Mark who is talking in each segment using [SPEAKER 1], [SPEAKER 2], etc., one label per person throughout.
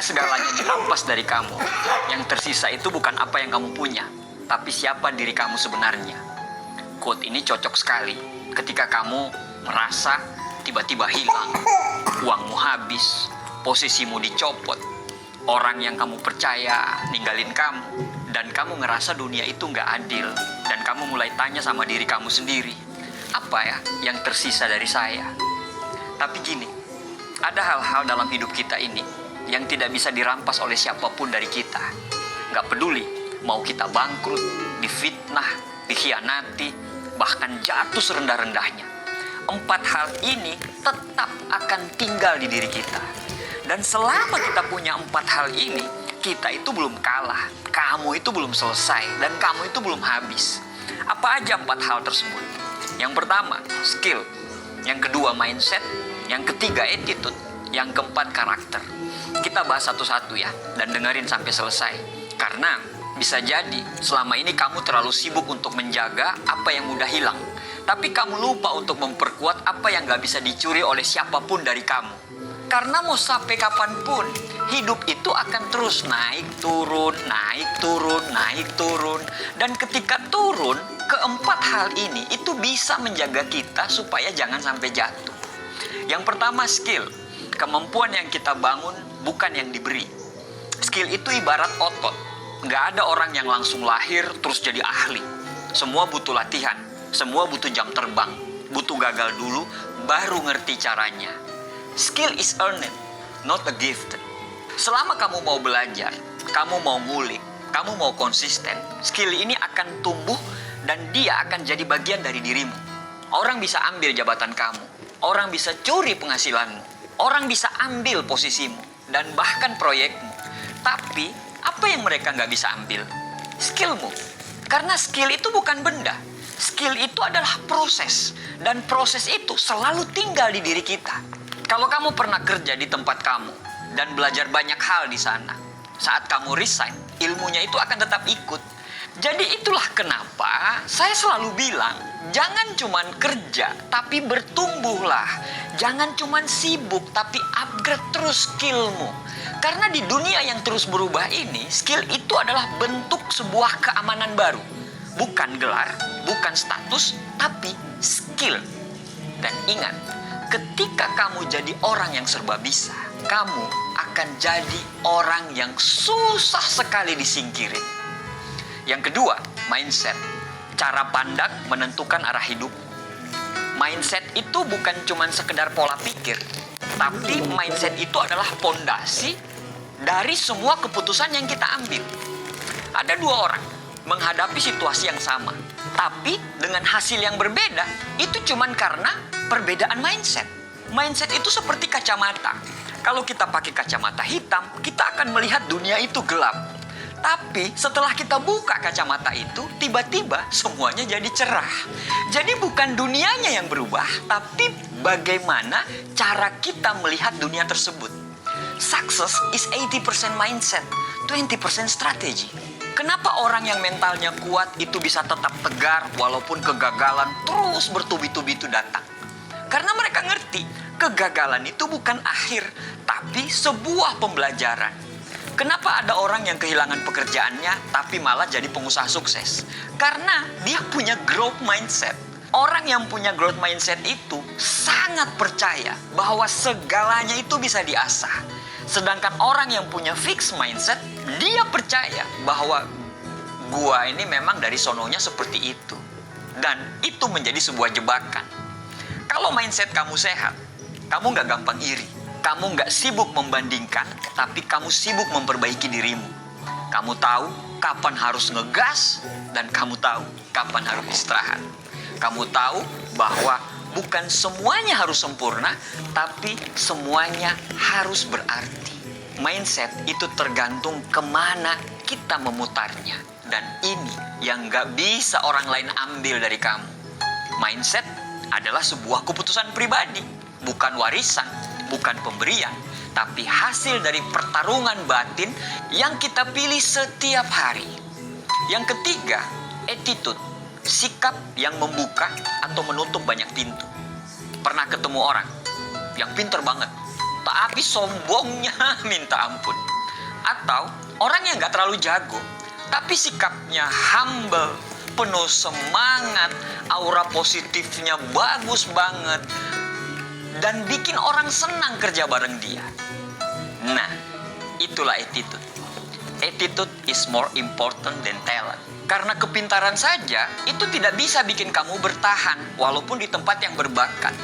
[SPEAKER 1] Ketika segalanya dirampas dari kamu, yang tersisa itu bukan apa yang kamu punya, tapi siapa diri kamu sebenarnya. Quote ini cocok sekali ketika kamu merasa tiba-tiba hilang, uangmu habis, posisimu dicopot, orang yang kamu percaya ninggalin kamu, dan kamu ngerasa dunia itu nggak adil, dan kamu mulai tanya sama diri kamu sendiri, apa ya yang tersisa dari saya? Tapi gini, ada hal-hal dalam hidup kita ini yang tidak bisa dirampas oleh siapapun dari kita. Nggak peduli, mau kita bangkrut, difitnah, dikhianati, bahkan jatuh serendah-rendahnya. 4 hal ini tetap akan tinggal di diri kita. Dan selama kita punya 4 hal ini, kita itu belum kalah, kamu itu belum selesai, dan kamu itu belum habis. Apa aja 4 hal tersebut? Yang pertama, skill. Yang kedua, mindset. Yang ketiga, attitude. Yang keempat, karakter. Kita bahas satu-satu ya, dan dengerin sampai selesai. Karena bisa jadi selama ini kamu terlalu sibuk untuk menjaga apa yang mudah hilang, tapi kamu lupa untuk memperkuat apa yang gak bisa dicuri oleh siapapun dari kamu. Karena mau sampai kapanpun, hidup itu akan terus naik turun, naik turun, naik turun. Dan ketika turun, keempat hal ini itu bisa menjaga kita supaya jangan sampai jatuh. Yang pertama, skill. Kemampuan yang kita bangun bukan yang diberi. Skill itu ibarat otot. Nggak ada orang yang langsung lahir terus jadi ahli. Semua butuh latihan. Semua butuh jam terbang. Butuh gagal dulu, baru ngerti caranya. Skill is earned, not a gift. Selama kamu mau belajar, kamu mau ngulik, kamu mau konsisten, skill ini akan tumbuh dan dia akan jadi bagian dari dirimu. Orang bisa ambil jabatan kamu. Orang bisa curi penghasilanmu. Orang bisa ambil posisimu dan bahkan proyekmu. Tapi apa yang mereka nggak bisa ambil? Skillmu. Karena skill itu bukan benda. Skill itu adalah proses. Dan proses itu selalu tinggal di diri kita. Kalau kamu pernah kerja di tempat kamu dan belajar banyak hal di sana, saat kamu resign, ilmunya itu akan tetap ikut. Jadi itulah kenapa saya selalu bilang, jangan cuman kerja, tapi bertumbuhlah. Jangan cuman sibuk, tapi upgrade terus skillmu. Karena di dunia yang terus berubah ini, skill itu adalah bentuk sebuah keamanan baru. Bukan gelar, bukan status, tapi skill. Dan ingat, ketika kamu jadi orang yang serba bisa, kamu akan jadi orang yang susah sekali disingkirin. Yang kedua, mindset. Cara pandang menentukan arah hidup. Mindset itu bukan cuma sekedar pola pikir, tapi mindset itu adalah fondasi dari semua keputusan yang kita ambil. Ada 2 orang menghadapi situasi yang sama, tapi dengan hasil yang berbeda. Itu cuma karena perbedaan mindset. Mindset itu seperti kacamata. Kalau kita pakai kacamata hitam, kita akan melihat dunia itu gelap. Tapi setelah kita buka kacamata itu, tiba-tiba semuanya jadi cerah. Jadi bukan dunianya yang berubah, tapi bagaimana cara kita melihat dunia tersebut. Success is 80% mindset, 20% strategi. Kenapa orang yang mentalnya kuat itu bisa tetap tegar walaupun kegagalan terus bertubi-tubi itu datang? Karena mereka ngerti, kegagalan itu bukan akhir, tapi sebuah pembelajaran. Kenapa ada orang yang kehilangan pekerjaannya tapi malah jadi pengusaha sukses? Karena dia punya growth mindset. Orang yang punya growth mindset itu sangat percaya bahwa segalanya itu bisa diasah. Sedangkan orang yang punya fixed mindset, dia percaya bahwa gua ini memang dari sononya seperti itu. Dan itu menjadi sebuah jebakan. Kalau mindset kamu sehat, kamu nggak gampang iri. Kamu nggak sibuk membandingkan, tapi kamu sibuk memperbaiki dirimu. Kamu tahu kapan harus ngegas, dan kamu tahu kapan harus istirahat. Kamu tahu bahwa bukan semuanya harus sempurna, tapi semuanya harus berarti. Mindset itu tergantung kemana kita memutarnya. Dan ini yang nggak bisa orang lain ambil dari kamu. Mindset adalah sebuah keputusan pribadi, bukan warisan. Bukan pemberian, tapi hasil dari pertarungan batin yang kita pilih setiap hari. Yang ketiga, attitude. Sikap yang membuka atau menutup banyak pintu. Pernah ketemu orang yang pinter banget, tapi sombongnya minta ampun. Atau orang yang gak terlalu jago, tapi sikapnya humble, penuh semangat, aura positifnya bagus banget, dan bikin orang senang kerja bareng dia. Nah, itulah attitude. Attitude is more important than talent. Karena kepintaran saja itu tidak bisa bikin kamu bertahan walaupun di tempat yang berbakat.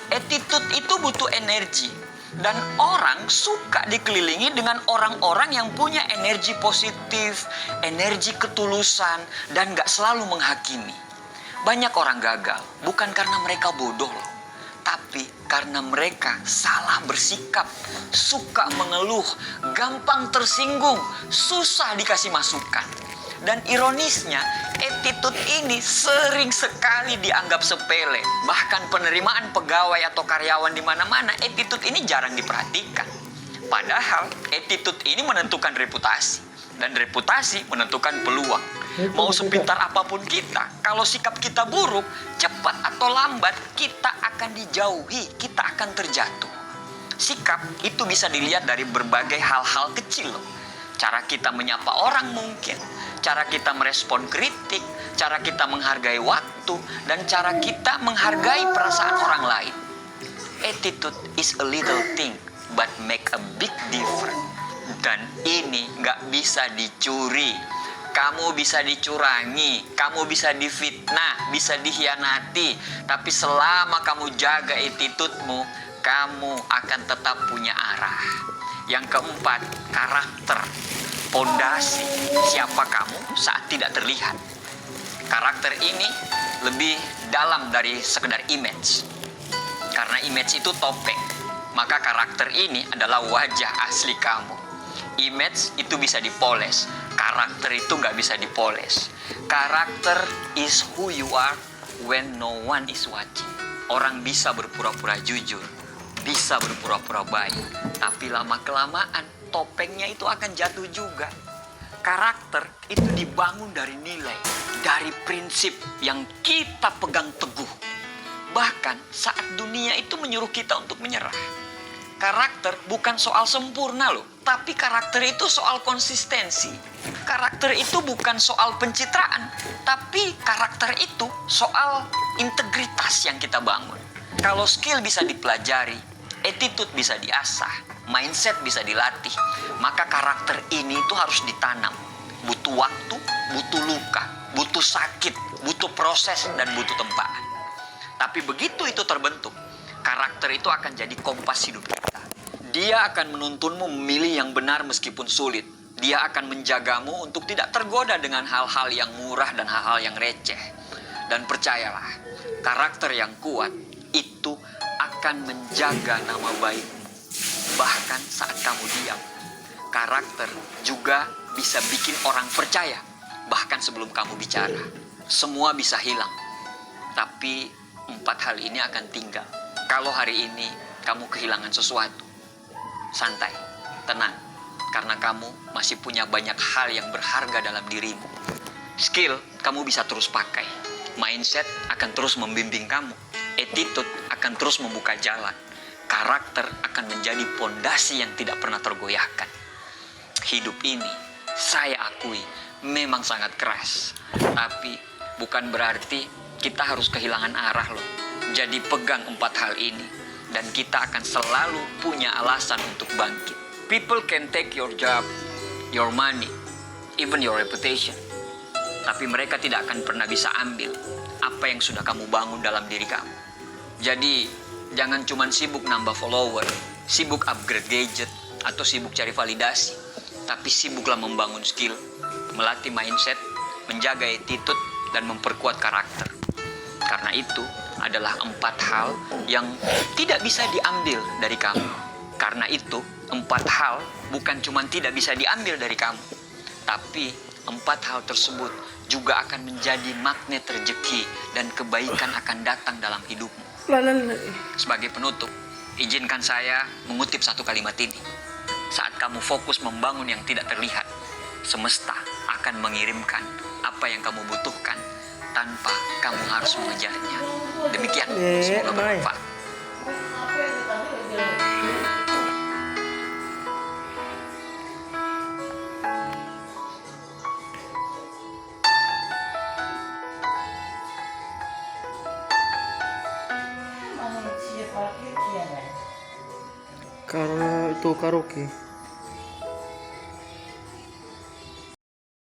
[SPEAKER 1] Attitude itu butuh energi. Dan orang suka dikelilingi dengan orang-orang yang punya energi positif, energi ketulusan, dan gak selalu menghakimi. Banyak orang gagal, bukan karena mereka bodoh loh, tapi karena mereka salah bersikap, suka mengeluh, gampang tersinggung, susah dikasih masukan. Dan ironisnya, attitude ini sering sekali dianggap sepele. Bahkan penerimaan pegawai atau karyawan di mana-mana, attitude ini jarang diperhatikan. Padahal, attitude ini menentukan reputasi. Dan reputasi menentukan peluang. Mau sepintar apapun kita, kalau sikap kita buruk, cepat atau lambat, kita akan dijauhi, kita akan terjatuh. Sikap itu bisa dilihat dari berbagai hal-hal kecil loh. Cara kita menyapa orang mungkin, cara kita merespon kritik, cara kita menghargai waktu, dan cara kita menghargai perasaan orang lain. Attitude is a little thing, but make a big difference. Dan ini nggak bisa dicuri. Kamu bisa dicurangi, kamu bisa difitnah, bisa dikhianati. Tapi selama kamu jaga attitude-mu, kamu akan tetap punya arah. Yang keempat, karakter. Pondasi siapa kamu saat tidak terlihat. Karakter ini lebih dalam dari sekedar image. Karena image itu topeng, maka karakter ini adalah wajah asli kamu. Image itu bisa dipoles, karakter itu nggak bisa dipoles. Karakter is who you are when no one is watching. Orang bisa berpura-pura jujur, bisa berpura-pura baik, tapi lama-kelamaan topengnya itu akan jatuh juga. Karakter itu dibangun dari nilai, dari prinsip yang kita pegang teguh. Bahkan saat dunia itu menyuruh kita untuk menyerah. Karakter bukan soal sempurna loh, tapi karakter itu soal konsistensi. Karakter itu bukan soal pencitraan, tapi karakter itu soal integritas yang kita bangun. Kalau skill bisa dipelajari, attitude bisa diasah, mindset bisa dilatih, maka karakter ini itu harus ditanam. Butuh waktu, butuh luka, butuh sakit, butuh proses, dan butuh tempaan. Tapi begitu itu terbentuk, karakter itu akan jadi kompas hidup kita. Dia akan menuntunmu memilih yang benar meskipun sulit. Dia akan menjagamu untuk tidak tergoda dengan hal-hal yang murah dan hal-hal yang receh. Dan percayalah, karakter yang kuat itu akan menjaga nama baikmu. Bahkan saat kamu diam, karakter juga bisa bikin orang percaya. Bahkan sebelum kamu bicara, semua bisa hilang. Tapi 4 hal ini akan tinggal. Kalau hari ini kamu kehilangan sesuatu, santai, tenang. Karena kamu masih punya banyak hal yang berharga dalam dirimu. Skill kamu bisa terus pakai. Mindset akan terus membimbing kamu. Attitude akan terus membuka jalan. Karakter akan menjadi pondasi yang tidak pernah tergoyahkan. Hidup ini, saya akui, memang sangat keras. Tapi bukan berarti kita harus kehilangan arah loh. Jadi pegang 4 hal ini, dan kita akan selalu punya alasan untuk bangkit. People can take your job, your money, even your reputation. Tapi mereka tidak akan pernah bisa ambil apa yang sudah kamu bangun dalam diri kamu. Jadi, jangan cuma sibuk nambah follower, sibuk upgrade gadget, atau sibuk cari validasi. Tapi sibuklah membangun skill, melatih mindset, menjaga attitude, dan memperkuat karakter. Karena itu adalah 4 hal yang tidak bisa diambil dari kamu. Karena itu, 4 hal bukan cuma tidak bisa diambil dari kamu, tapi 4 hal tersebut juga akan menjadi magnet rezeki dan kebaikan akan datang dalam hidupmu. Sebagai penutup, izinkan saya mengutip satu kalimat ini. Saat kamu fokus membangun yang tidak terlihat, semesta akan mengirimkan apa yang kamu butuhkan tanpa kamu harus mengejarnya. Demikian, semoga bermanfaat.
[SPEAKER 2] Karena itu karaoke.